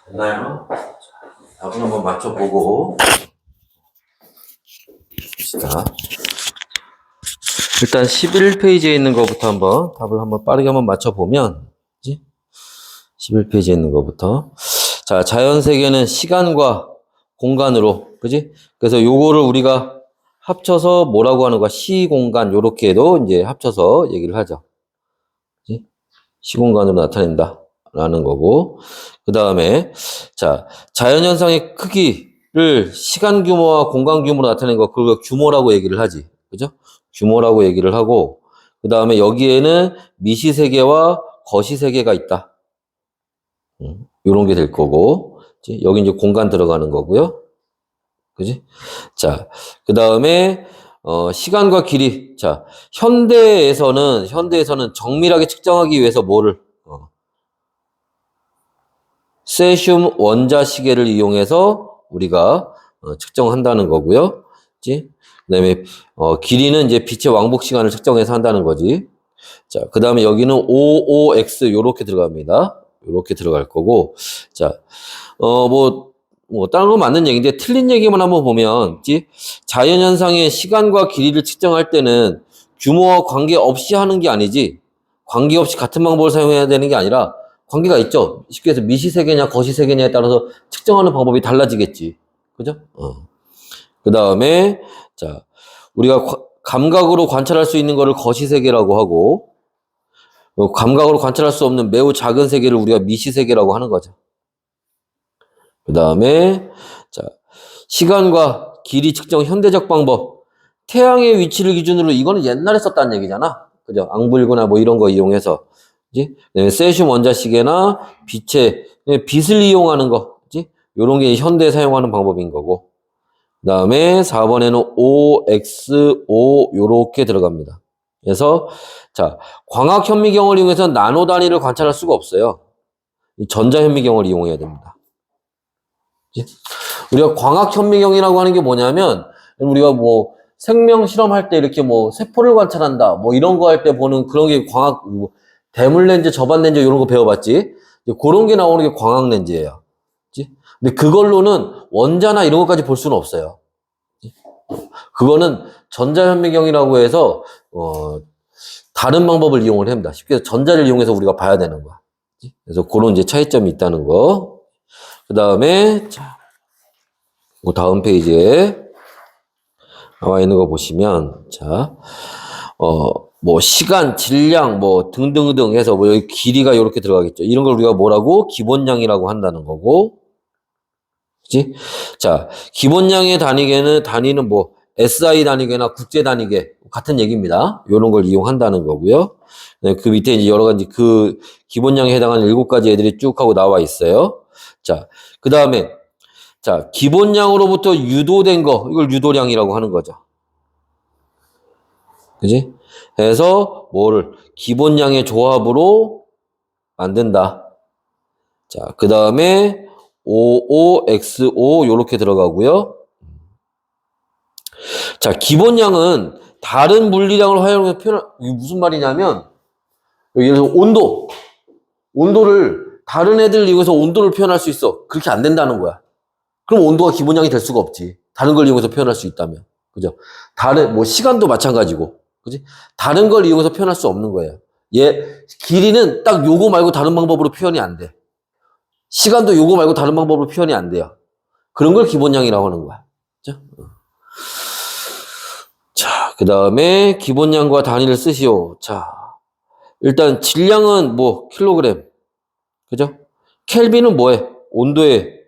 됐나요? 답을 한번 맞춰보고 봅시다. 일단 11페이지에 있는 것부터 한번 답을 한번 빠르게 한번 맞춰보면, 그치? 11페이지에 있는 것부터. 자, 자연세계는 시간과 공간으로, 그지? 그래서 요거를 우리가 합쳐서 뭐라고 하는 거야? 시공간, 요렇게도 이제 합쳐서 얘기를 하죠. 그지? 시공간으로 나타낸다. 라는 거고. 그 다음에, 자, 자연현상의 크기를 시간 규모와 공간 규모로 나타내는 거, 그걸 규모라고 얘기를 하지. 그죠? 규모라고 얘기를 하고, 그 다음에 여기에는 미시세계와 거시세계가 있다. 요런 게 될 거고, 그치? 여기 이제 공간 들어가는 거고요. 그지? 자, 그 다음에, 시간과 길이. 자, 현대에서는 정밀하게 측정하기 위해서 뭐를, 세슘 원자 시계를 이용해서 우리가 측정한다는 거고요. 그치? 그다음에 길이는 이제 빛의 왕복 시간을 측정해서 한다는 거지. 자, 그다음에 여기는 OOX 요렇게 들어갑니다. 요렇게 들어갈 거고. 자, 다른 거 맞는 얘기인데 틀린 얘기만 한번 보면, 그치? 자연 현상의 시간과 길이를 측정할 때는 규모와 관계없이 하는 게 아니지. 관계없이 같은 방법을 사용해야 되는 게 아니라 관계가 있죠. 쉽게 해서 미시세계냐 거시세계냐에 따라서 측정하는 방법이 달라지겠지. 그죠? 그 다음에 자, 우리가 감각으로 관찰할 수 있는 거를 거시세계라고 하고, 감각으로 관찰할 수 없는 매우 작은 세계를 우리가 미시세계라고 하는 거죠. 그 다음에 자, 시간과 길이 측정 현대적 방법. 태양의 위치를 기준으로, 이거는 옛날에 썼다는 얘기잖아. 그죠? 앙불구나 뭐 이런 거 이용해서. 그지? 세슘 원자시계나 빛을 이용하는 거. 그지? 요런 게 현대에 사용하는 방법인 거고. 그 다음에 4번에는 OXO 요렇게 들어갑니다. 그래서 자, 광학 현미경을 이용해서 나노 단위를 관찰할 수가 없어요. 전자 현미경을 이용해야 됩니다. 그치? 우리가 광학 현미경이라고 하는 게 뭐냐면, 우리가 뭐 생명 실험할 때 이렇게 뭐 세포를 관찰한다 뭐 이런 거 할 때 보는 그런 게 광학, 뭐 대물 렌즈, 저반 렌즈 이런 거 배워봤지? 그런 게 나오는 게 광학 렌즈예요. 그치? 근데 그걸로는 원자나 이런 것까지 볼 수는 없어요. 그치? 그거는 전자현미경이라고 해서 다른 방법을 이용을 합니다. 쉽게 해서 전자를 이용해서 우리가 봐야 되는 거야. 그치? 그래서 그런 이제 차이점이 있다는 거. 그 다음에 자, 그 다음 페이지에 나와 있는 거 보시면, 자, 뭐 시간, 질량, 뭐 등등등 해서 뭐 여기 길이가 이렇게 들어가겠죠. 이런 걸 우리가 뭐라고? 기본량이라고 한다는 거고, 그치? 자, 기본량의 단위는 뭐 SI 단위계나 국제 단위계 같은 얘기입니다. 이런 걸 이용한다는 거고요. 네, 그 밑에 이제 여러 가지 그 기본량에 해당하는 7가지 애들이 쭉 하고 나와 있어요. 자, 그 다음에 자, 기본량으로부터 유도된 거, 이걸 유도량이라고 하는 거죠. 그지? 그래서 뭐를 기본량의 조합으로 만든다. 자, 그 다음에 OOXO 요렇게 들어가고요. 자, 기본량은 다른 물리량을 활용해서 이게 무슨 말이냐면, 예를 들어서 온도를 다른 애들 이용해서 온도를 표현할 수 있어. 그렇게 안 된다는 거야. 그럼 온도가 기본량이 될 수가 없지. 다른 걸 이용해서 표현할 수 있다면. 그죠? 뭐 시간도 마찬가지고. 그지? 다른 걸 이용해서 표현할 수 없는 거예요. 길이는 딱 요거 말고 다른 방법으로 표현이 안 돼. 시간도 요거 말고 다른 방법으로 표현이 안 돼요. 그런 걸 기본량이라고 하는 거야. 그죠? 자, 그 다음에 기본량과 단위를 쓰시오. 자, 일단 질량은 뭐 킬로그램. 그죠? 켈빈은 뭐해? 온도의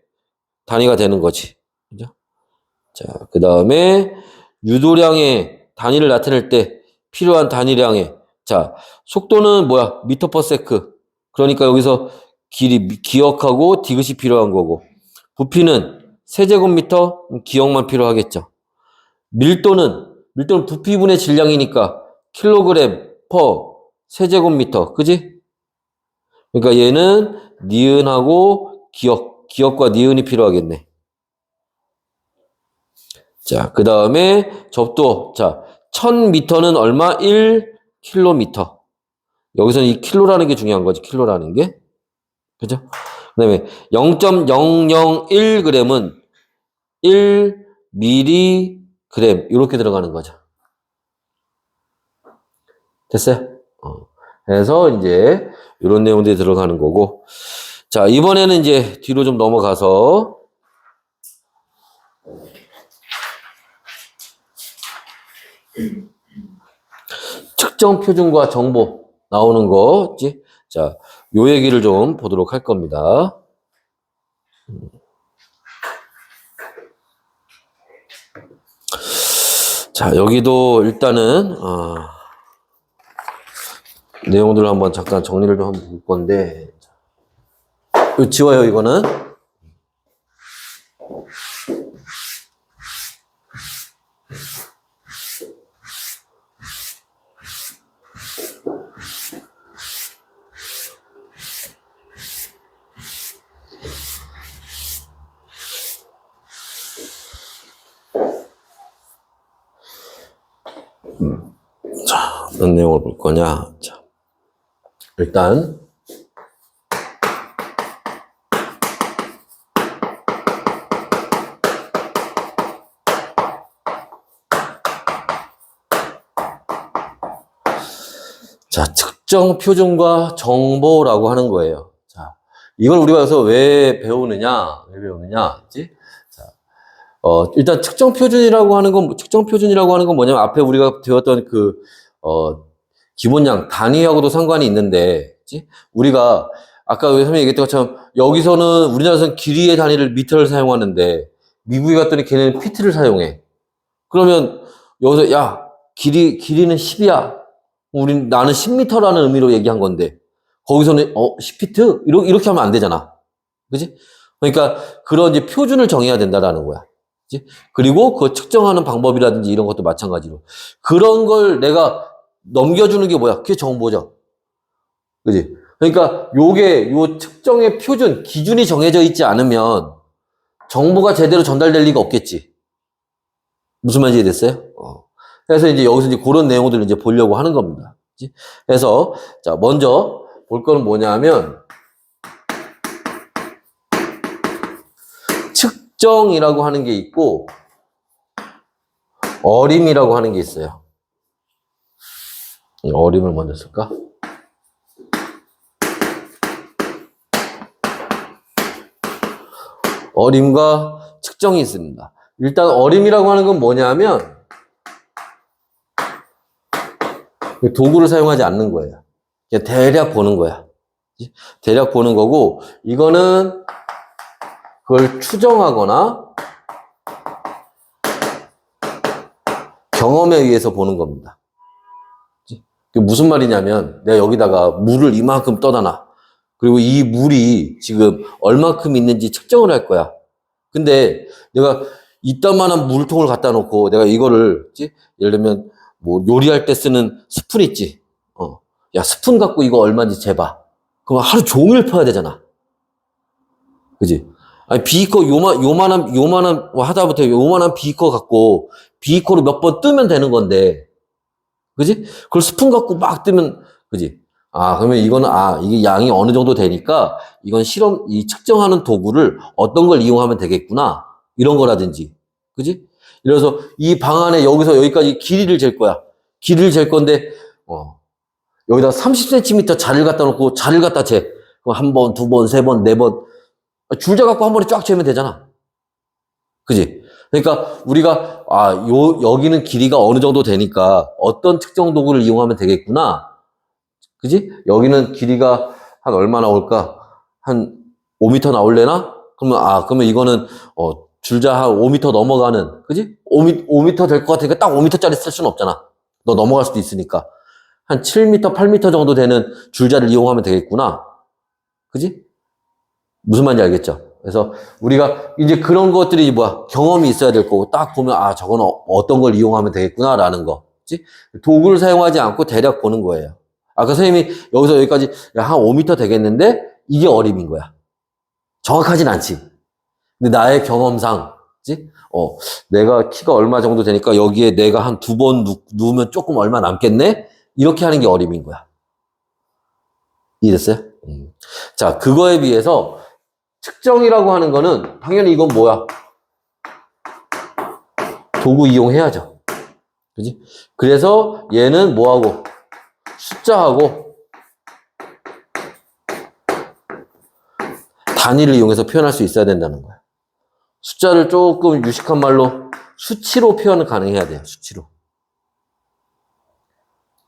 단위가 되는 거지. 그죠? 자, 그 다음에 유도량의 단위를 나타낼 때 필요한 단위량의, 자, 속도는 뭐야? 미터 퍼 세크. 그러니까 여기서 기억하고 디귿이 필요한 거고, 부피는 세제곱미터 기억만 필요하겠죠. 밀도는 부피분의 질량이니까 킬로그램 퍼 세제곱미터. 그지? 그러니까 얘는 니은하고 기억과 니은이 필요하겠네. 자, 그 다음에 접도. 자, 1000m는 얼마? 1km. 여기서는 이 킬로라는 게 중요한 거지. 킬로라는 게. 그죠? 그다음에 0.001g은 1mg 이렇게 들어가는 거죠. 됐어요? 그래서 이제 이런 내용들이 들어가는 거고. 자, 이번에는 이제 뒤로 좀 넘어가서 측정 표준과 정보 나오는 거 있지? 자, 요 얘기를 좀 보도록 할 겁니다. 자, 여기도 일단은 내용들을 한번 잠깐 정리를 좀 한번 볼 건데, 이거 지워요, 이거는. 자, 어떤 내용을 볼 거냐. 자, 일단, 자, 측정 표준과 정보라고 하는 거예요. 자, 이걸 우리가 여기서 왜 배우느냐, 그치? 자, 일단 측정 표준이라고 하는 건 뭐냐면 앞에 우리가 배웠던 기본량, 단위하고도 상관이 있는데, 그치? 우리가 아까 선생님이 얘기했던 것처럼 여기서는 우리나라에서는 길이의 단위를 미터를 사용하는데 미국에 갔더니 걔네는 피트를 사용해. 그러면 여기서 야, 길이는 10이야. 나는 10m라는 의미로 얘기한 건데, 거기서는, 10피트? 이렇게 하면 안 되잖아. 그지? 그러니까, 그런 이제 표준을 정해야 된다라는 거야. 그지? 그리고 그 측정하는 방법이라든지 이런 것도 마찬가지로. 그런 걸 내가 넘겨주는 게 뭐야? 그게 정보죠. 그지? 그러니까, 요 측정의 표준, 기준이 정해져 있지 않으면, 정보가 제대로 전달될 리가 없겠지. 무슨 말인지 이해됐어요? 그래서 이제 여기서 이제 그런 내용들을 이제 보려고 하는 겁니다. 그래서, 자, 먼저 볼 거는 뭐냐면, 측정이라고 하는 게 있고, 어림이라고 하는 게 있어요. 어림을 먼저 쓸까? 어림과 측정이 있습니다. 일단 어림이라고 하는 건 뭐냐면, 도구를 사용하지 않는 거예요. 그냥 대략 보는 거야. 대략 보는 거고, 이거는 그걸 추정하거나 경험에 의해서 보는 겁니다. 그게 무슨 말이냐면, 내가 여기다가 물을 이만큼 떠다 놔. 그리고 이 물이 지금 얼마큼 있는지 측정을 할 거야. 근데 내가 이따만한 물통을 갖다 놓고 내가 이거를, 예를 들면, 뭐 요리할 때 쓰는 스푼 있지. 야, 스푼 갖고 이거 얼마인지 재봐. 그럼 하루 종일 퍼야 되잖아. 그지? 아니, 비이커 요만한, 하다못해 요만한 비이커 갖고 비이커로 몇 번 뜨면 되는 건데. 그지? 그걸 스푼 갖고 막 뜨면, 그지? 그러면 이거는, 이게 양이 어느 정도 되니까 이건 이 측정하는 도구를 어떤 걸 이용하면 되겠구나. 이런 거라든지. 그지? 이래서 이 방 안에 여기서 여기까지 길이를 잴 거야. 길이를 잴 건데, 여기다 30cm 자를 갖다 놓고 자를 갖다 재. 그럼 한 번, 두 번, 세 번, 네 번. 줄자 갖고 한 번에 쫙 재면 되잖아. 그지? 그러니까 우리가, 여기는 길이가 어느 정도 되니까 어떤 측정 도구를 이용하면 되겠구나. 그지? 여기는 길이가 한 얼마 나올까? 한 5m 나올래나? 그러면 이거는, 줄자 한 5m 넘어가는, 그지? 5m 될 것 같으니까 딱 5m짜리 쓸 수는 없잖아. 너 넘어갈 수도 있으니까. 한 7m, 8m 정도 되는 줄자를 이용하면 되겠구나. 그지? 무슨 말인지 알겠죠? 그래서 우리가 이제 그런 것들이 경험이 있어야 될 거고, 딱 보면, 저건 어떤 걸 이용하면 되겠구나라는 거. 그지? 도구를 사용하지 않고 대략 보는 거예요. 아까 선생님이 여기서 여기까지 한 5m 되겠는데, 이게 어림인 거야. 정확하진 않지. 근데 나의 경험상, 그지? 내가 키가 얼마 정도 되니까 여기에 내가 한 두 번 누우면 조금 얼마 남겠네? 이렇게 하는 게 어림인 거야. 이해됐어요? 자, 그거에 비해서 측정이라고 하는 거는 당연히 이건 뭐야? 도구 이용해야죠. 그지? 그래서 얘는 뭐하고? 숫자하고 단위를 이용해서 표현할 수 있어야 된다는 거야. 숫자를 조금 유식한 말로 수치로 표현을 가능해야 돼요. 수치로.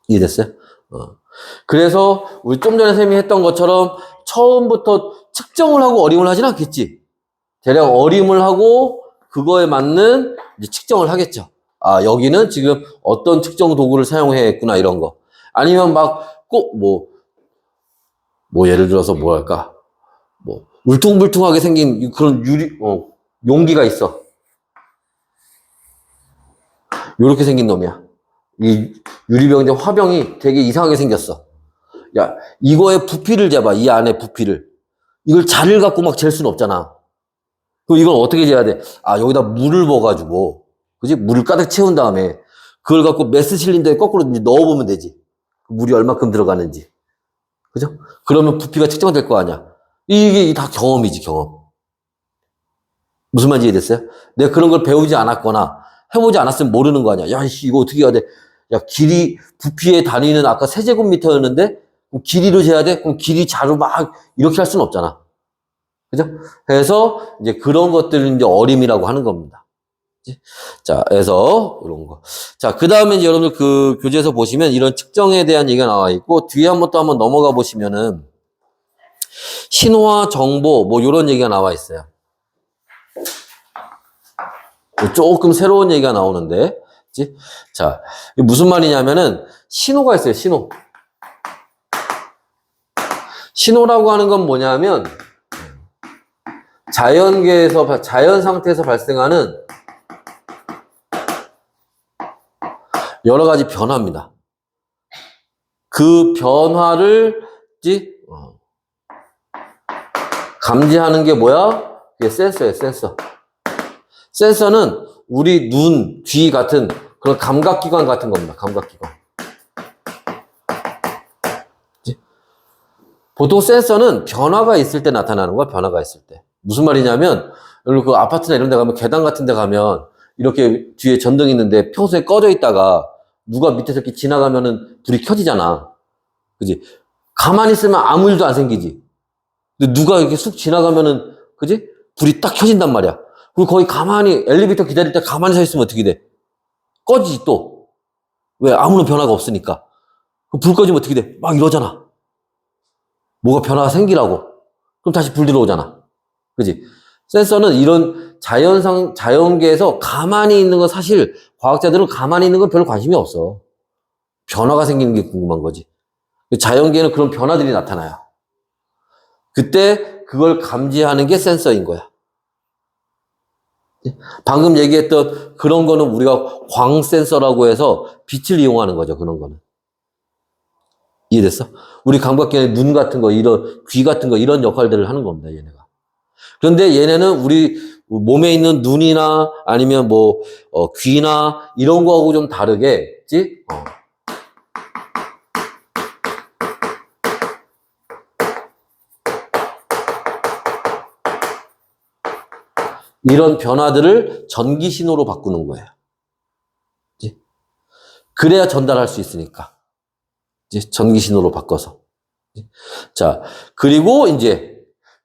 이해됐어요? 그래서 우리 좀 전에 쌤이 했던 것처럼 처음부터 측정을 하고 어림을 하진 않겠지. 대략 어림을 하고 그거에 맞는 이제 측정을 하겠죠. 아, 여기는 지금 어떤 측정 도구를 사용했구나, 이런 거. 아니면 막 꼭 뭐 예를 들어서 뭐랄까. 뭐 울퉁불퉁하게 생긴 그런 용기가 있어. 요렇게 생긴 놈이야. 이 유리병인데 화병이 되게 이상하게 생겼어. 야, 이거의 부피를 재봐. 이 안에 부피를. 이걸 자를 갖고 막 잴 수는 없잖아. 그럼 이걸 어떻게 재야 돼? 아, 여기다 물을 부어가지고, 그지? 물을 가득 채운 다음에, 그걸 갖고 메스 실린더에 거꾸로 넣어보면 되지. 물이 얼마큼 들어가는지. 그죠? 그러면 부피가 측정될 거 아니야. 이게 다 경험이지, 경험. 무슨 말인지 이해됐어요? 내가 그런 걸 배우지 않았거나, 해보지 않았으면 모르는 거 아니야. 야, 이거 어떻게 해야 돼? 야, 부피의 단위는 아까 세제곱미터였는데, 그럼 길이로 재야 돼? 그럼 길이 자로 막, 이렇게 할 수는 없잖아. 그죠? 그래서, 이제 그런 것들을 이제 어림이라고 하는 겁니다. 자, 그래서, 이런 거. 자, 그 다음에 이제 여러분들 그 교재에서 보시면 이런 측정에 대한 얘기가 나와 있고, 뒤에 한번 넘어가 보시면은, 신호와 정보, 뭐, 요런 얘기가 나와 있어요. 조금 새로운 얘기가 나오는데, 그치? 자, 이게 무슨 말이냐면은, 신호가 있어요, 신호. 신호라고 하는 건 뭐냐면, 자연 상태에서 발생하는 여러 가지 변화입니다. 그 변화를, 감지하는 게 뭐야? 이게 센서예요, 센서. 센서는 우리 눈, 귀 같은 그런 감각기관 같은 겁니다. 감각기관. 보통 센서는 변화가 있을 때 나타나는 거야. 변화가 있을 때. 무슨 말이냐면 여러분 그 아파트나 이런 데 가면 계단 같은 데 가면 이렇게 뒤에 전등이 있는데 평소에 꺼져 있다가 누가 밑에서 이렇게 지나가면은 불이 켜지잖아. 그지? 가만히 있으면 아무 일도 안 생기지. 근데 누가 이렇게 쑥 지나가면은 그지? 불이 딱 켜진단 말이야. 그리고 거기 가만히 엘리베이터 기다릴 때 가만히 서 있으면 어떻게 돼? 꺼지지 또. 왜? 아무런 변화가 없으니까. 그럼 불 꺼지면 어떻게 돼? 막 이러잖아. 뭐가 변화가 생기라고. 그럼 다시 불 들어오잖아. 그지? 센서는 이런 자연계에서 가만히 있는 건 사실 과학자들은 가만히 있는 건 별로 관심이 없어. 변화가 생기는 게 궁금한 거지. 자연계에는 그런 변화들이 나타나요. 그때 그걸 감지하는 게 센서인 거야. 방금 얘기했던 그런 거는 우리가 광센서라고 해서 빛을 이용하는 거죠. 그런 거는. 이해됐어? 우리 감각기관의 눈 같은 거, 이런 귀 같은 거, 이런 역할들을 하는 겁니다. 얘네가. 그런데 얘네는 우리 몸에 있는 눈이나 아니면 뭐 귀나 이런 거하고 좀 다르게, 그치? 이런 변화들을 전기 신호로 바꾸는 거예요. 그치? 그래야 전달할 수 있으니까. 그치? 전기 신호로 바꿔서. 그치? 자, 그리고 이제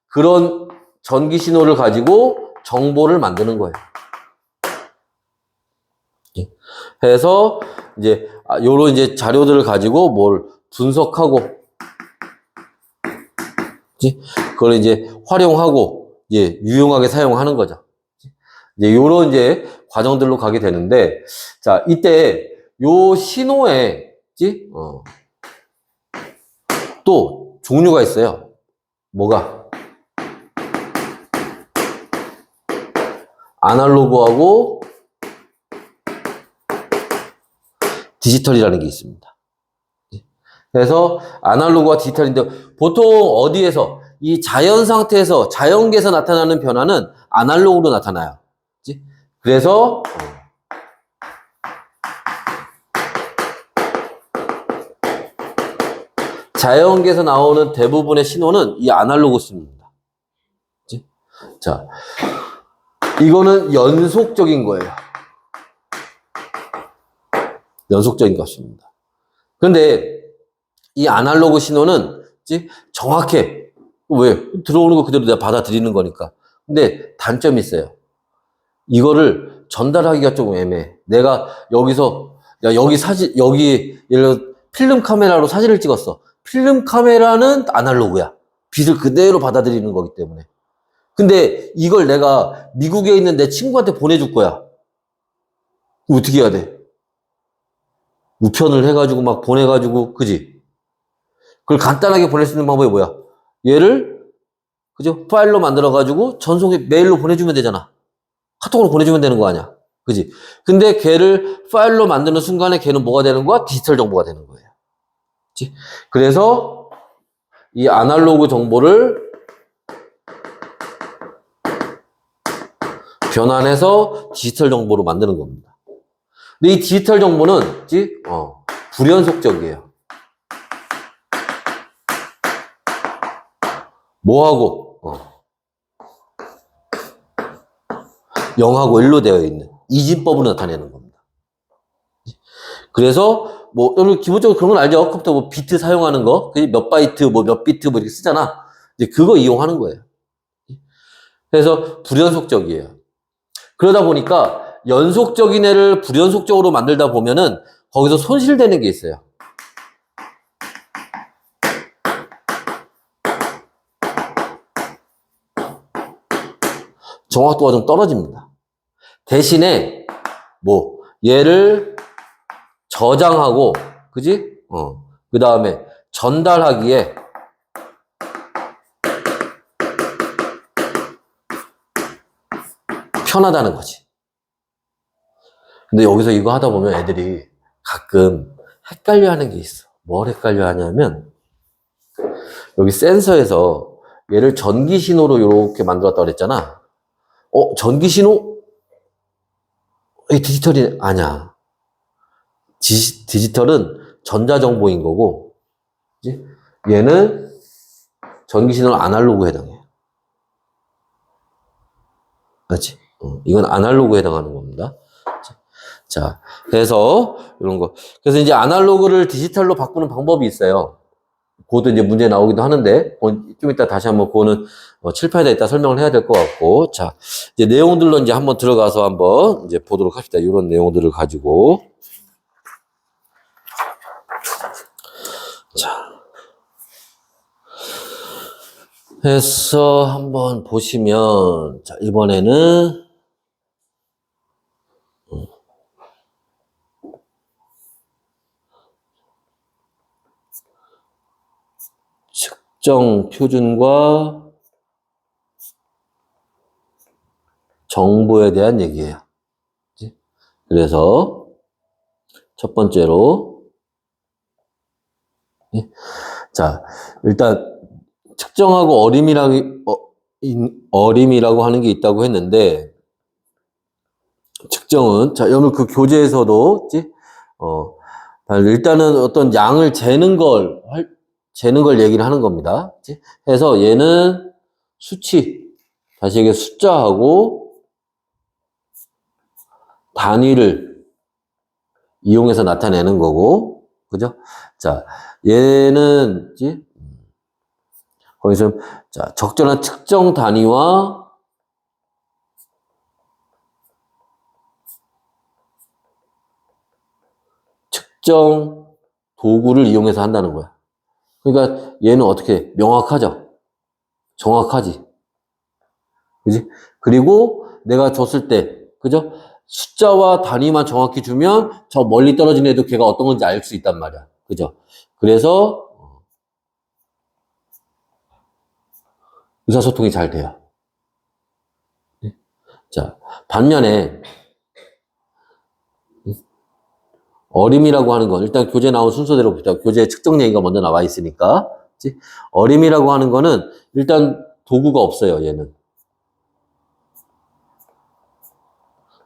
그런 전기 신호를 가지고 정보를 만드는 거예요. 해서 이제 요런 이제 자료들을 가지고 뭘 분석하고, 그치? 그걸 이제 활용하고 이제 유용하게 사용하는 거죠. 이제 요런 이제 과정들로 가게 되는데, 자, 이때 요 신호에, 그치? 또 종류가 있어요. 뭐가? 아날로그하고 디지털이라는 게 있습니다. 그래서 아날로그와 디지털인데 보통 어디에서 이 자연 상태에서 자연계에서 나타나는 변화는 아날로그로 나타나요. 그치? 그래서 자연계에서 나오는 대부분의 신호는 이 아날로그 신호입니다. 그치? 자, 이거는 연속적인 거예요. 연속적인 값입니다. 근데 이 아날로그 신호는 정확해. 왜? 들어오는 거 그대로 내가 받아들이는 거니까. 근데 단점이 있어요. 이거를 전달하기가 조금 애매해. 내가 여기서, 야, 여기 사진, 여기, 예를 들어 필름 카메라로 사진을 찍었어. 필름 카메라는 아날로그야. 빛을 그대로 받아들이는 거기 때문에. 근데 이걸 내가 미국에 있는 내 친구한테 보내줄 거야. 어떻게 해야 돼? 우편을 해가지고 막 보내가지고, 그지? 그걸 간단하게 보낼 수 있는 방법이 뭐야? 얘를, 그죠? 파일로 만들어가지고 전송에 메일로 보내주면 되잖아. 카톡으로 보내주면 되는 거 아니야. 그지? 근데 걔를 파일로 만드는 순간에 걔는 뭐가 되는 거야? 디지털 정보가 되는 거예요. 그치? 그래서 이 아날로그 정보를 변환해서 디지털 정보로 만드는 겁니다. 근데 이 디지털 정보는 불연속적이에요. 뭐하고? 0하고 1로 되어 있는 이진법으로 나타내는 겁니다. 그래서 뭐 여러분 기본적으로 그런 건 알죠? 컴퓨터 뭐 비트 사용하는 거, 몇 바이트, 뭐 몇 비트 뭐 이렇게 쓰잖아. 이제 그거 이용하는 거예요. 그래서 불연속적이에요. 그러다 보니까 연속적인 애를 불연속적으로 만들다 보면은 거기서 손실되는 게 있어요. 정확도가 좀 떨어집니다. 대신에 뭐 얘를 저장하고 그지? 그 다음에 전달하기에 편하다는 거지. 근데 여기서 이거 하다 보면 애들이 가끔 헷갈려 하는 게 있어. 뭘 헷갈려 하냐면 여기 센서에서 얘를 전기 신호로 이렇게 만들었다고 그랬잖아. 전기 신호? 이 디지털이 아니야. 디지털은 전자정보인 거고, 그치? 얘는 전기신호는 아날로그에 해당해요. 맞지? 이건 아날로그에 해당하는 겁니다. 자, 그래서 이런 거. 그래서 이제 아날로그를 디지털로 바꾸는 방법이 있어요. 그것도 이제 문제 나오기도 하는데, 좀 이따 다시 한번 그거는 칠판에다 이따 설명을 해야 될 것 같고, 자, 이제 내용들로 이제 한번 들어가서 한번 이제 보도록 합시다. 이런 내용들을 가지고. 자. 해서 한번 보시면, 자, 이번에는, 측정 표준과 정보에 대한 얘기예요. 그래서, 첫 번째로, 자, 일단, 측정하고 어림이라고 하는 게 있다고 했는데, 측정은, 자, 여러분 그 교재에서도, 일단은 어떤 양을 재는 걸 얘기를 하는 겁니다. 해서 얘는 수치, 다시 이게 숫자하고 단위를 이용해서 나타내는 거고, 그죠? 자, 얘는, 거기서, 자, 적절한 측정 단위와 측정 도구를 이용해서 한다는 거야. 그러니까 얘는 어떻게 명확하죠? 정확하지. 그지? 그리고 내가 줬을 때, 그죠? 숫자와 단위만 정확히 주면 저 멀리 떨어진 애도 걔가 어떤 건지 알 수 있단 말이야. 그죠? 그래서 의사소통이 잘 돼요. 자, 반면에 어림이라고 하는 건 일단 교재 나온 순서대로 보자. 교재에 측정 얘기가 먼저 나와 있으니까. 그치? 어림이라고 하는 거는 일단 도구가 없어요. 얘는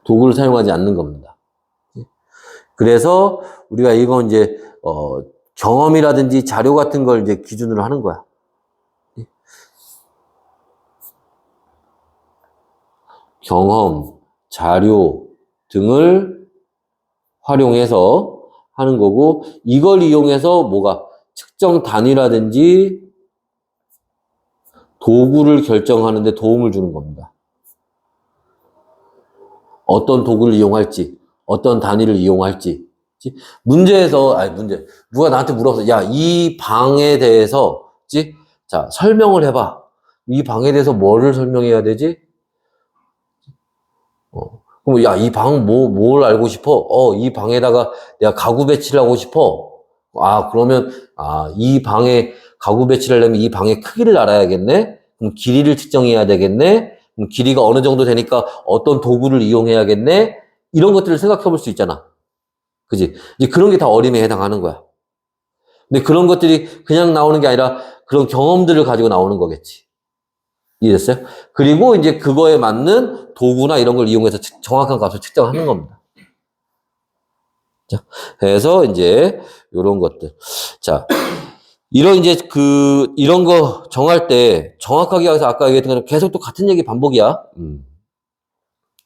도구를 사용하지 않는 겁니다. 그래서 우리가 이건 이제 경험이라든지 자료 같은 걸 이제 기준으로 하는 거야. 경험, 자료 등을 활용해서 하는 거고, 이걸 이용해서 뭐가 측정 단위라든지 도구를 결정하는 데 도움을 주는 겁니다. 어떤 도구를 이용할지, 어떤 단위를 이용할지. 문제에서, 누가 나한테 물어서, 야, 이 방에 대해서, 자, 설명을 해봐. 이 방에 대해서 뭐를 설명해야 되지? 그럼, 야, 이 방 뭘 알고 싶어? 이 방에다가 내가 가구 배치를 하고 싶어. 그러면, 이 방에 가구 배치를 하려면 이 방의 크기를 알아야겠네? 그럼 길이를 측정해야 되겠네? 그럼 길이가 어느 정도 되니까 어떤 도구를 이용해야겠네? 이런 것들을 생각해 볼 수 있잖아. 그지? 이제 그런 게 다 어림에 해당하는 거야. 근데 그런 것들이 그냥 나오는 게 아니라 그런 경험들을 가지고 나오는 거겠지. 이해됐어요? 그리고 이제 그거에 맞는 도구나 이런 걸 이용해서 정확한 값을 측정하는 겁니다. 자, 그래서 이제 이런 것들. 자, 이런 이제 이런 거 정할 때 정확하게 해서 아까 얘기했던 것처럼 계속 또 같은 얘기 반복이야.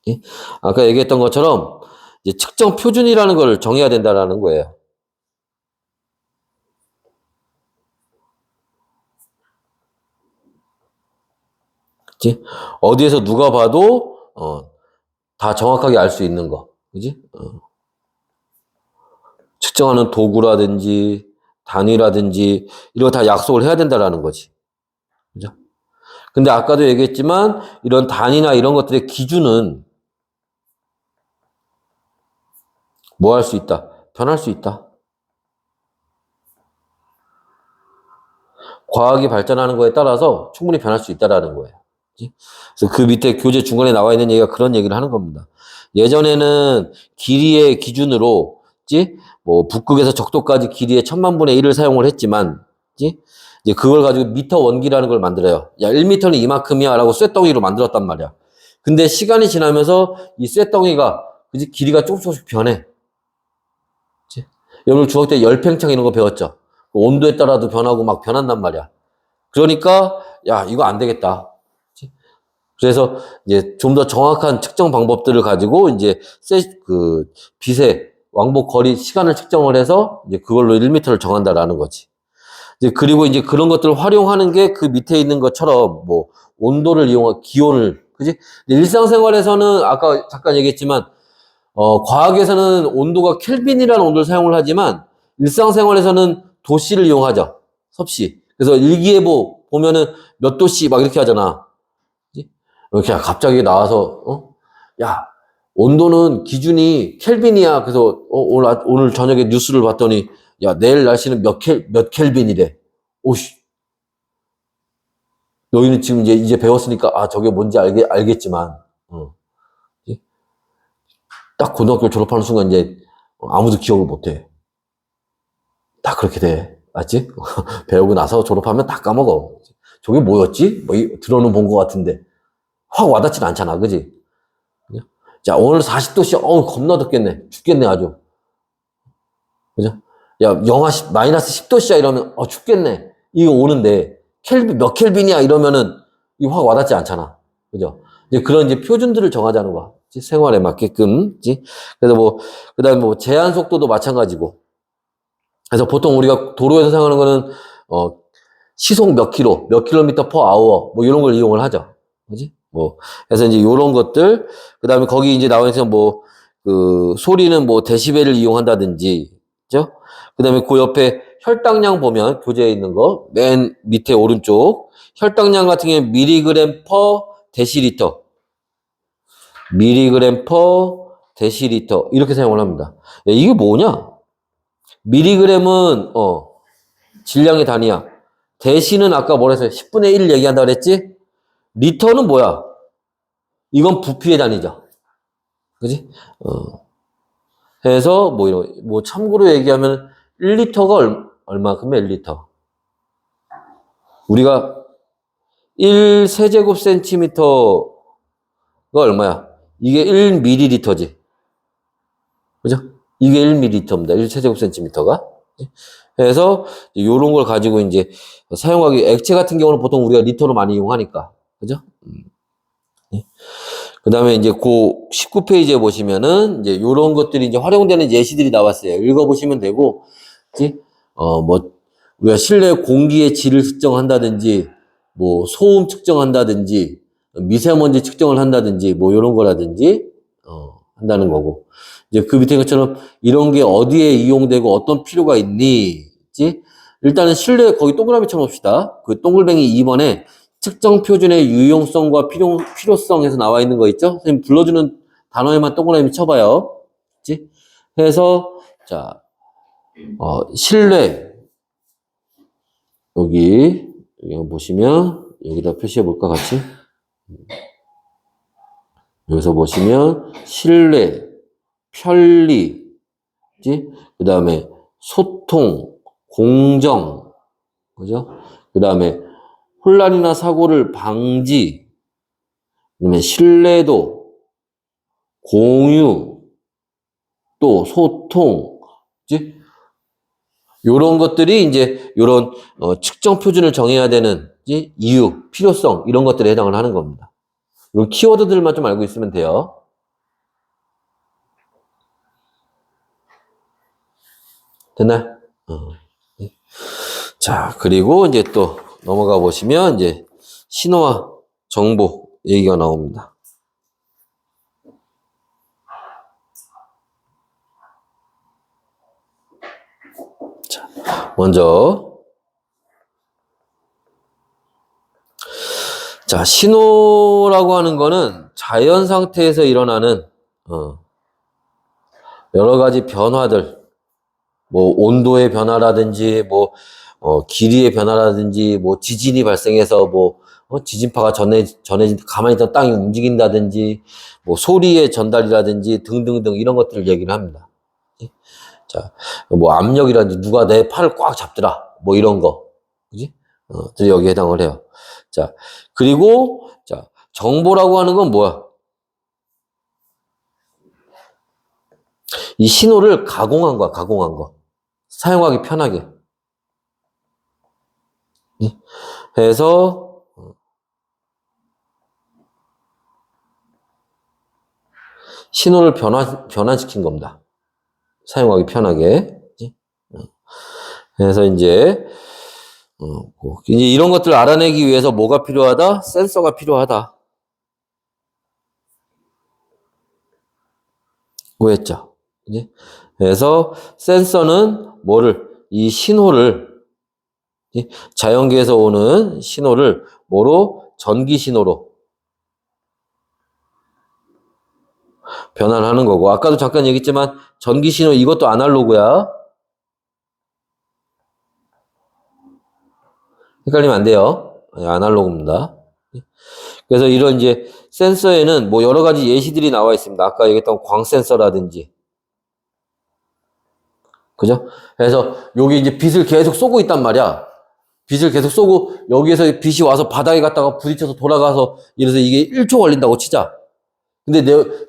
예? 아까 얘기했던 것처럼 이제 측정 표준이라는 걸 정해야 된다라는 거예요. 그치? 어디에서 누가 봐도 다 정확하게 알 수 있는 거. 그지? 측정하는 도구라든지 단위라든지 이런 거 다 약속을 해야 된다라는 거지. 그죠? 근데 아까도 얘기했지만 이런 단위나 이런 것들의 기준은 뭐 할 수 있다? 변할 수 있다. 과학이 발전하는 거에 따라서 충분히 변할 수 있다라는 거예요. 그치? 그래서 그 밑에 교재 중간에 나와 있는 얘기가 그런 얘기를 하는 겁니다. 예전에는 길이의 기준으로, 뭐 북극에서 적도까지 길이의 1000만 분의 1을 사용을 했지만, 이제 그걸 가지고 미터 원기라는 걸 만들어요. 야, 1미터는 이만큼이야 라고 쇳덩이로 만들었단 말이야. 근데 시간이 지나면서 이 쇳덩이가 길이가 조금씩 변해. 그치? 여러분 중학교 때 열팽창 이런 거 배웠죠? 온도에 따라도 변하고 막 변한단 말이야. 그러니까 야, 이거 안 되겠다. 그치? 그래서 이제 좀 더 정확한 측정 방법들을 가지고 이제 빛의 왕복 거리 시간을 측정을 해서 이제 그걸로 1미터를 정한다라는 거지. 이제 그리고 이제 그런 것들을 활용하는 게 그 밑에 있는 것처럼 뭐 온도를 이용한 기온을, 그지? 일상생활에서는 아까 잠깐 얘기했지만 과학에서는 온도가 켈빈이라는 온도를 사용을 하지만 일상생활에서는 도씨를 이용하죠. 섭씨. 그래서 일기예보 보면은 몇 도씨 막 이렇게 하잖아. 그지? 그냥 갑자기 나와서 야, 온도는 기준이 켈빈이야. 그래서 오늘 저녁에 뉴스를 봤더니 야, 내일 날씨는 몇 켈빈이래. 오씨. 너희는 지금 이제 배웠으니까 저게 뭔지 알겠지만 딱 고등학교 졸업하는 순간 이제 아무도 기억을 못 해. 다 그렇게 돼. 맞지? 배우고 나서 졸업하면 다 까먹어. 저게 뭐였지? 뭐 들어는 본 것 같은데 확 와닿진 않잖아. 그지? 자, 오늘 40도씨, 겁나 덥겠네. 죽겠네, 아주. 그죠? 야, 마이너스 10도씨야 이러면, 죽겠네. 이거 오는데, 몇 켈빈이야 이러면은, 이거 확 와닿지 않잖아. 그죠? 이제 그런 이제 표준들을 정하자는 거야. 생활에 맞게끔. 그래서 그 다음에 제한 속도도 마찬가지고. 그래서 보통 우리가 도로에서 사용하는 거는, 시속 몇 킬로미터 퍼 아워, 뭐 이런 걸 이용을 하죠. 그지? 그래서 이제 요런 것들, 그 다음에 거기 이제 나와 있는 소리는 데시벨을 이용한다든지, 그죠? 그 다음에 그 옆에 혈당량 보면 교재에 있는 거, 맨 밑에 오른쪽, 혈당량 같은 경우에 미리그램 퍼 데시리터. 미리그램 퍼 데시리터. 이렇게 사용을 합니다. 야, 이게 뭐냐? 미리그램은, 질량의 단위야. 데시는 아까 뭐라 했어요? 10분의 1 얘기한다 그랬지? 리터는 뭐야? 이건 부피의 단위죠. 그지? 해서, 참고로 얘기하면 1리터가 얼마큼이야, 1리터? 우리가 1세제곱센티미터가 얼마야? 이게 1ml지. 그죠? 이게 1ml입니다. 1세제곱센티미터가. 그래서 요런 걸 가지고 이제 사용하기, 액체 같은 경우는 보통 우리가 리터로 많이 이용하니까. 그죠? 그 다음에 이제 그 19페이지에 보시면은 이제 요런 것들이 이제 활용되는 예시들이 나왔어요. 읽어보시면 되고, 그치? 뭐, 우리가 실내 공기의 질을 측정한다든지, 뭐, 소음 측정한다든지, 미세먼지 측정을 한다든지, 뭐, 요런 거라든지, 한다는 거고. 이제 그 밑에 것처럼 이런 게 어디에 이용되고 어떤 필요가 있니? 그치? 일단은 실내 거기 동그라미 쳐놓읍시다. 그 동글뱅이 2번에 측정 표준의 유용성과 필요성에서 나와 있는 거 있죠? 선생님 불러주는 단어에만 동그라미 쳐봐요. 그치? 해서, 자, 실내, 여기 보시면, 여기다 표시해 볼까, 같이? 여기서 보시면, 실내, 편리, 그치? 그 다음에 소통, 공정, 그죠? 그 다음에 혼란이나 사고를 방지, 그다음에 신뢰도, 공유, 또 소통, 그치? 요런 것들이 이제 요런 측정 표준을 정해야 되는 이유, 필요성 이런 것들에 해당을 하는 겁니다. 요 키워드들만 좀 알고 있으면 돼요. 됐나요? 네. 자, 그리고 이제 또 넘어가 보시면 이제 신호와 정보 얘기가 나옵니다. 자, 먼저 자, 신호라고 하는 거는 자연 상태에서 일어나는 여러 가지 변화들, 뭐 온도의 변화라든지 뭐 길이의 변화라든지 뭐 지진이 발생해서 뭐 지진파가 전해진 가만히 있던 땅이 움직인다든지 뭐 소리의 전달이라든지 등등등 이런 것들을 얘기를 합니다. 자, 뭐 압력이라든지 누가 내 팔을 꽉 잡더라 뭐 이런 거, 그지? 여기에 해당을 해요. 자, 그리고 자 정보라고 하는 건 뭐야? 이 신호를 가공한 거야, 가공한 거. 사용하기 편하게. 해서 신호를 변환시킨 겁니다. 사용하기 편하게. 그래서 이제 이런 것들을 알아내기 위해서 뭐가 필요하다? 센서가 필요하다. 뭐였죠? 그래서 센서는 뭐를? 이 신호를 자연계에서 오는 신호를 뭐로? 전기 신호로 변환하는 거고, 아까도 잠깐 얘기했지만 전기 신호 이것도 아날로그야. 헷갈리면 안 돼요. 아날로그입니다. 그래서 이런 이제 센서에는 뭐 여러 가지 예시들이 나와 있습니다. 아까 얘기했던 광 센서라든지. 그죠? 그래서 여기 이제 빛을 계속 쏘고 있단 말이야. 빛을 계속 쏘고 여기에서 빛이 와서 바닥에 갔다가 부딪혀서 돌아가서 이래서 이게 1초 걸린다고 치자. 근데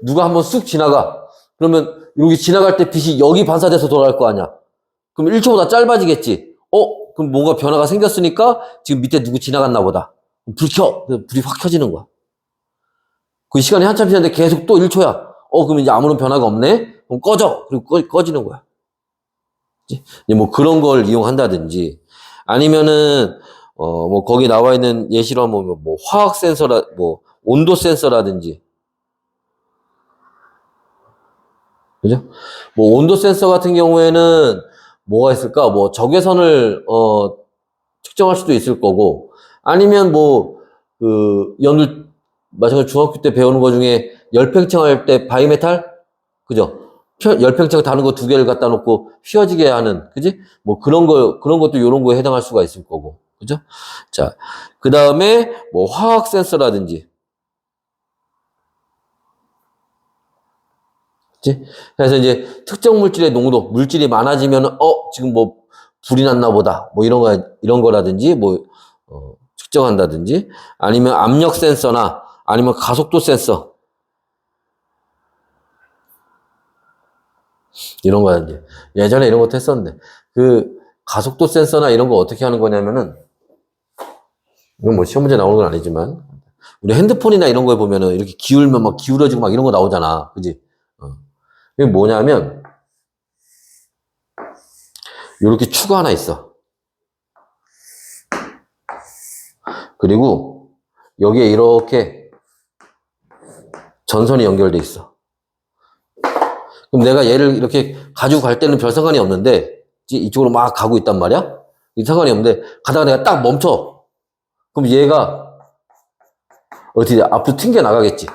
누가 한번 쑥 지나가. 그러면 여기 지나갈 때 빛이 여기 반사돼서 돌아갈 거 아니야. 그럼 1초보다 짧아지겠지. 그럼 뭔가 변화가 생겼으니까 지금 밑에 누구 지나갔나 보다. 불 켜. 불이 확 켜지는 거야. 그 시간이 한참 지났는데 계속 또 1초야. 그럼 이제 아무런 변화가 없네? 그럼 꺼져. 그리고 꺼지는 거야. 이제 뭐 그런 걸 이용한다든지 아니면은 뭐 거기 나와 있는 예시로 하면 뭐 화학 센서라 뭐 온도 센서라든지 그죠? 뭐 온도 센서 같은 경우에는 뭐가 있을까? 뭐 적외선을 측정할 수도 있을 거고 아니면 뭐 그 마찬가지로 중학교 때 배우는 거 중에 열팽창 할 때 바이메탈 그죠? 열팽창 다른 거 2개를 갖다 놓고 휘어지게 하는 그지? 뭐 그런 것도 요런 거에 해당할 수가 있을 거고 그죠? 자, 그 다음에 뭐 화학 센서라든지 그치? 그래서 이제 특정 물질의 농도, 물질이 많아지면, 지금 뭐, 불이 났나 보다. 뭐 이런 거라든지, 뭐, 측정한다든지, 아니면 압력 센서나, 아니면 가속도 센서. 이런 거라든지. 예전에 이런 것도 했었는데, 그, 가속도 센서나 이런 거 어떻게 하는 거냐면은, 이건 뭐 시험 문제 나오는 건 아니지만, 우리 핸드폰이나 이런 거에 보면은 이렇게 기울면 막 기울어지고 막 이런 거 나오잖아. 그지? 이게 뭐냐면, 이렇게 추가 하나 있어. 그리고 여기에 이렇게 전선이 연결돼 있어. 그럼 내가 얘를 이렇게 가지고 갈 때는 별 상관이 없는데, 이쪽으로 막 가고 있단 말이야? 이 상관이 없는데, 가다가 내가 딱 멈춰. 그럼 얘가 어떻게 돼? 앞으로 튕겨 나가겠지.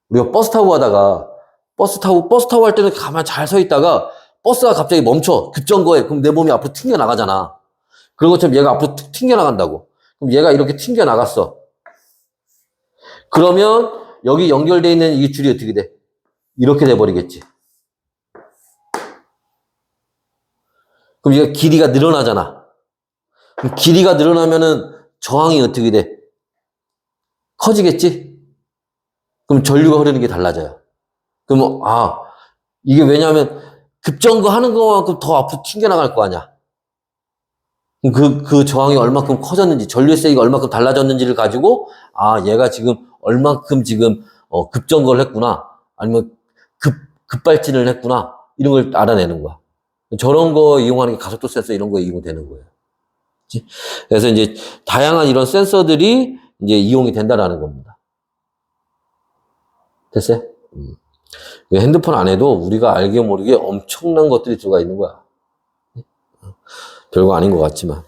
우리가 버스 타고 가다가, 버스 타고 할 때는 가만 잘 서 있다가, 버스가 갑자기 멈춰. 급정거해. 그럼 내 몸이 앞으로 튕겨 나가잖아. 그런 것처럼 얘가 앞으로 튕겨 나간다고. 그럼 얘가 이렇게 튕겨 나갔어. 그러면 여기 연결되어 있는 이 줄이 어떻게 돼? 이렇게 돼버리겠지. 그럼 얘가 길이가 늘어나잖아. 그럼 길이가 늘어나면은 저항이 어떻게 돼? 커지겠지? 그럼 전류가 흐르는 게 달라져요. 그럼, 이게 왜냐하면 급정거 하는 것만큼 더 앞으로 튕겨나갈 거 아니야. 그럼 그 저항이 얼마큼 커졌는지, 전류의 세기가 얼마큼 달라졌는지를 가지고, 얘가 지금 얼마큼 지금, 급정거를 했구나. 아니면 급발진을 했구나. 이런 걸 알아내는 거야. 저런 거 이용하는 게 가속도 센서 이런 거 이용되는 거예요. 그치? 그래서 이제 다양한 이런 센서들이 이제 이용이 된다라는 겁니다. 됐어요? 핸드폰 안에도 우리가 알게 모르게 엄청난 것들이 들어가 있는 거야. 별거 아닌 것 같지만.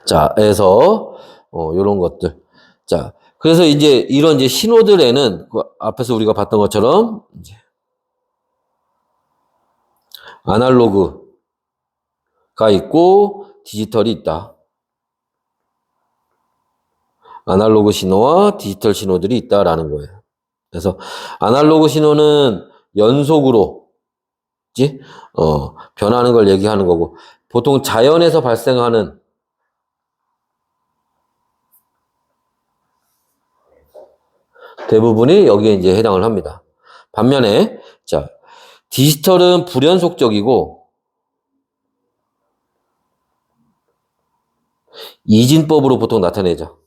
자, 그래서, 요런 것들. 자, 그래서 이제 이런 이제 신호들에는, 그 앞에서 우리가 봤던 것처럼, 이제 아날로그가 있고, 디지털이 있다. 아날로그 신호와 디지털 신호들이 있다라는 거예요. 그래서 아날로그 신호는 연속으로, 변하는 걸 얘기하는 거고, 보통 자연에서 발생하는 대부분이 여기에 이제 해당을 합니다. 반면에, 자, 디지털은 불연속적이고, 이진법으로 보통 나타내죠.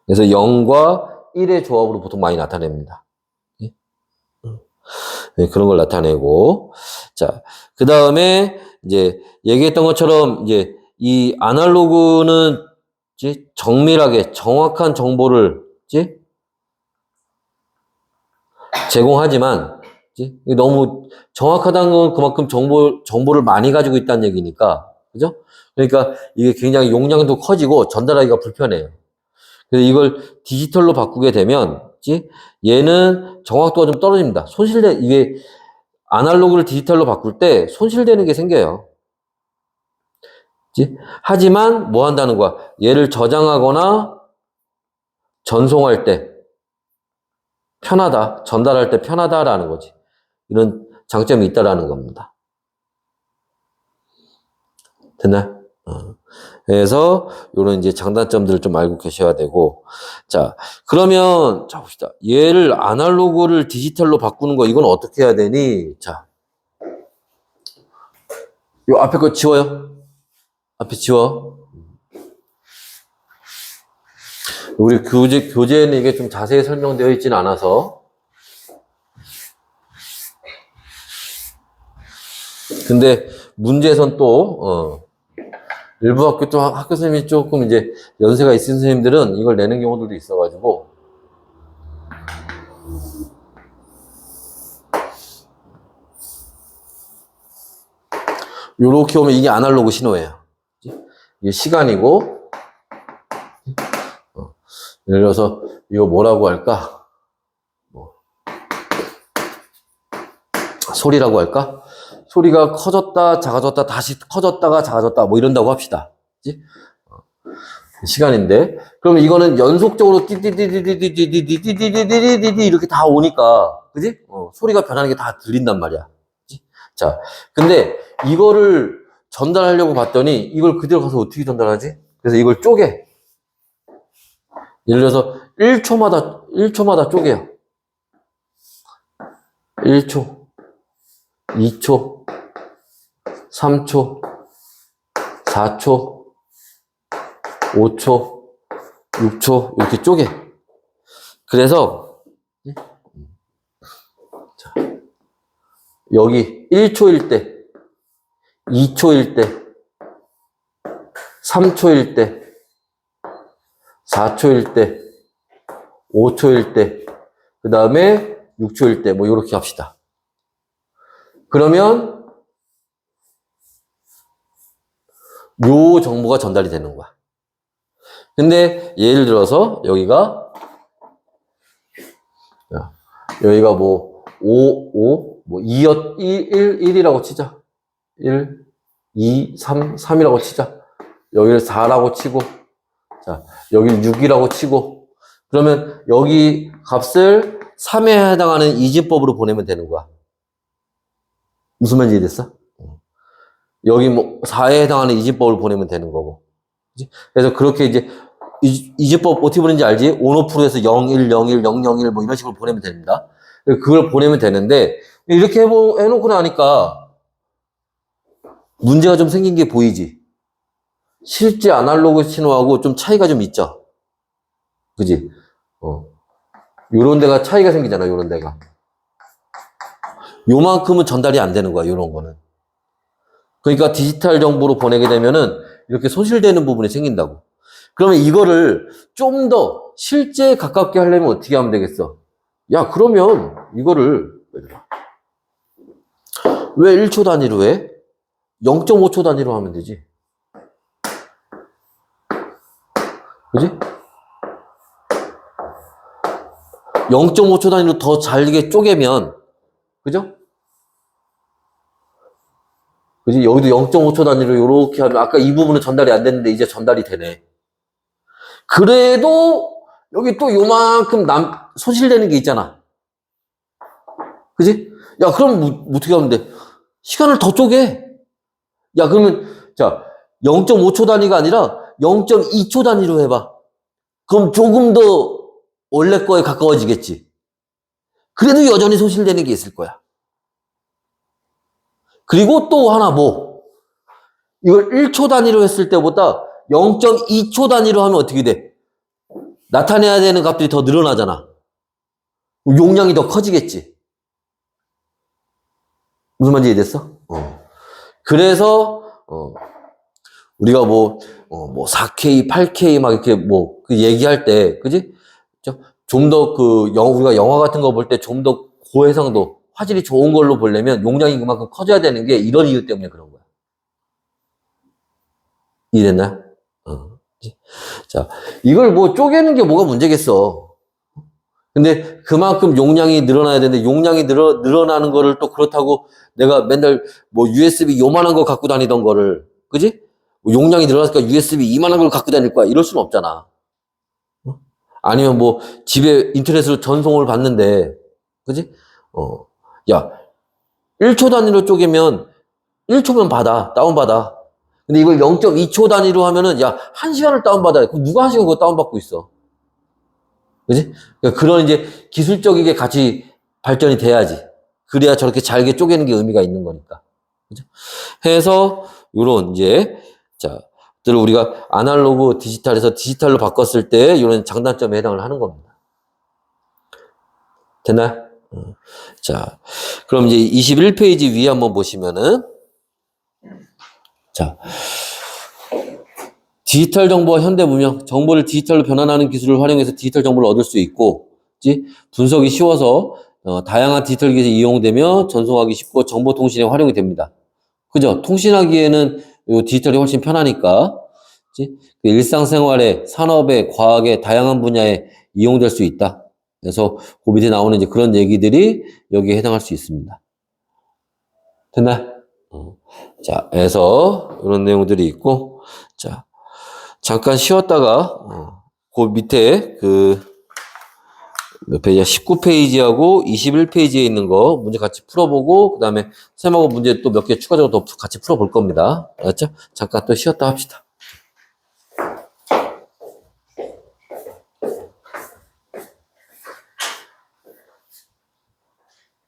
그래서 0과 1의 조합으로 보통 많이 나타냅니다. 네, 그런 걸 나타내고. 자, 그 다음에, 이제, 얘기했던 것처럼, 이제, 이 아날로그는, 정밀하게, 정확한 정보를, 제공하지만, 너무 정확하다는 건 그만큼 정보를 많이 가지고 있다는 얘기니까, 그죠? 그러니까 이게 굉장히 용량도 커지고 전달하기가 불편해요. 그래서 이걸 디지털로 바꾸게 되면, 얘는 정확도가 좀 떨어집니다. 이게 아날로그를 디지털로 바꿀 때 손실되는 게 생겨요. 하지만 뭐 한다는 거야? 얘를 저장하거나 전송할 때 편하다, 전달할 때 편하다라는 거지. 이런 장점이 있다라는 겁니다. 됐나요? 그래서 이런 이제 장단점들을 좀 알고 계셔야 되고, 자, 그러면 자 봅시다. 얘를 아날로그를 디지털로 바꾸는 거 이건 어떻게 해야 되니? 자, 요 앞에 거 지워요. 앞에 지워. 우리 교재에는 이게 좀 자세히 설명되어 있지는 않아서. 근데 문제에선 또, 일부 학교 또 학교 선생님이 조금 이제 연세가 있으신 선생님들은 이걸 내는 경우들도 있어가지고. 요렇게 오면 이게 아날로그 신호예요. 이게 시간이고, 예를 들어서 이거 뭐라고 할까? 소리라고 할까? 소리가 커졌다, 작아졌다, 다시 커졌다가 작아졌다, 뭐 이런다고 합시다. 그치? 시간인데. 그럼 이거는 연속적으로 띠띠띠띠띠띠띠띠띠띠띠 이렇게 다 오니까, 그지? 소리가 변하는 게 다 들린단 말이야. 그치? 자, 근데 이거를 전달하려고 봤더니 이걸 그대로 가서 어떻게 전달하지? 그래서 이걸 쪼개. 예를 들어서 1초마다 쪼개요. 1초, 2초, 3초, 4초, 5초, 6초 이렇게 쪼개. 그래서 자, 여기 1초일 때, 2초일 때, 3초일 때, 4초일 때, 5초일 때, 그 다음에 6초일 때, 뭐, 요렇게 합시다. 그러면, 요 정보가 전달이 되는 거야. 근데, 예를 들어서, 여기가 뭐, 2였, 1이라고 치자. 1, 2, 3이라고 치자. 여기를 4라고 치고, 자, 여기를 6이라고 치고, 그러면 여기 값을 3에 해당하는 이진법으로 보내면 되는 거야. 무슨 말인지 이해됐어? 여기 뭐 4에 해당하는 이진법을 보내면 되는 거고. 그치? 그래서 그렇게 이제 이진법 어떻게 보내는지 알지? 온오프로에서 0, 1, 0, 1, 0, 0, 1 뭐 이런 식으로 보내면 됩니다. 그걸 보내면 되는데 이렇게 해놓고 나니까 문제가 좀 생긴 게 보이지? 실제 아날로그 신호하고 좀 차이가 좀 있죠? 그지? 요런 데가 차이가 생기잖아, 요런 데가. 요만큼은 전달이 안 되는 거야, 요런 거는. 그러니까 디지털 정보로 보내게 되면은 이렇게 소실되는 부분이 생긴다고. 그러면 이거를 좀 더 실제에 가깝게 하려면 어떻게 하면 되겠어? 야, 그러면 이거를 왜 1초 단위로 해? 0.5초 단위로 하면 되지. 그지? 0.5초 단위로 더 잘게 쪼개면, 그죠? 그지? 여기도 0.5초 단위로 이렇게 하면, 아까 이 부분은 전달이 안 됐는데 이제 전달이 되네. 그래도 여기 또 요만큼 소실되는 게 있잖아. 그지? 야, 그럼 어떻게 하면 돼? 시간을 더 쪼개. 야, 그러면, 자, 0.5초 단위가 아니라 0.2초 단위로 해봐. 그럼 조금 더 원래 거에 가까워지겠지. 그래도 여전히 소실되는 게 있을 거야. 그리고 또 하나 뭐, 이걸 1초 단위로 했을 때보다 0.2초 단위로 하면 어떻게 돼? 나타내야 되는 값들이 더 늘어나잖아. 용량이 더 커지겠지. 무슨 말인지 이해됐어? 그래서, 우리가 뭐 4K, 8K 막 이렇게 뭐, 그 얘기할 때, 그지? 좀 더 우리가 영화 같은 거 볼 때 좀 더 고해상도, 화질이 좋은 걸로 보려면 용량이 그만큼 커져야 되는 게 이런 이유 때문에 그런 거야. 이해됐나? 자, 이걸 뭐 쪼개는 게 뭐가 문제겠어. 근데 그만큼 용량이 늘어나야 되는데 용량이 늘어나는 거를 또 그렇다고 내가 맨날 뭐 USB 요만한 거 갖고 다니던 거를, 그지? 뭐 용량이 늘어났으니까 USB 이만한 걸 갖고 다닐 거야. 이럴 수는 없잖아. 아니면 뭐 집에 인터넷으로 전송을 받는데, 그지? 야, 1초 단위로 쪼개면 1초면 다운받아. 근데 이걸 0.2초 단위로 하면은, 야, 1시간을 다운받아야 돼. 그럼 누가 1시간 그거 다운받고 있어? 그지? 그러니까 그런 이제 기술적이게 같이 발전이 돼야지. 그래야 저렇게 잘게 쪼개는 게 의미가 있는 거니까. 그죠? 해서, 요런 이제, 자, 우리가 아날로그 디지털에서 디지털로 바꿨을 때 이런 장단점에 해당을 하는 겁니다. 됐나요? 자, 그럼 이제 21페이지 위에 한번 보시면은, 자, 디지털 정보와 현대 문명, 정보를 디지털로 변환하는 기술을 활용해서 디지털 정보를 얻을 수 있고, 분석이 쉬워서 다양한 디지털 기술이 이용되며 전송하기 쉽고 정보통신에 활용이 됩니다. 그죠? 통신하기에는 요 디지털이 훨씬 편하니까, 일상생활에, 산업에, 과학에, 다양한 분야에 이용될 수 있다. 그래서 그 밑에 나오는 이제 그런 얘기들이 여기에 해당할 수 있습니다. 됐나요? 자, 그래서 이런 내용들이 있고, 자, 잠깐 쉬었다가 그 밑에 몇 페이지야? 19페이지하고 21페이지에 있는 거 문제 같이 풀어보고 그 다음에 쌤하고 문제 또 몇 개 추가적으로 더 같이 풀어볼 겁니다. 알았죠? 잠깐 또 쉬었다 합시다.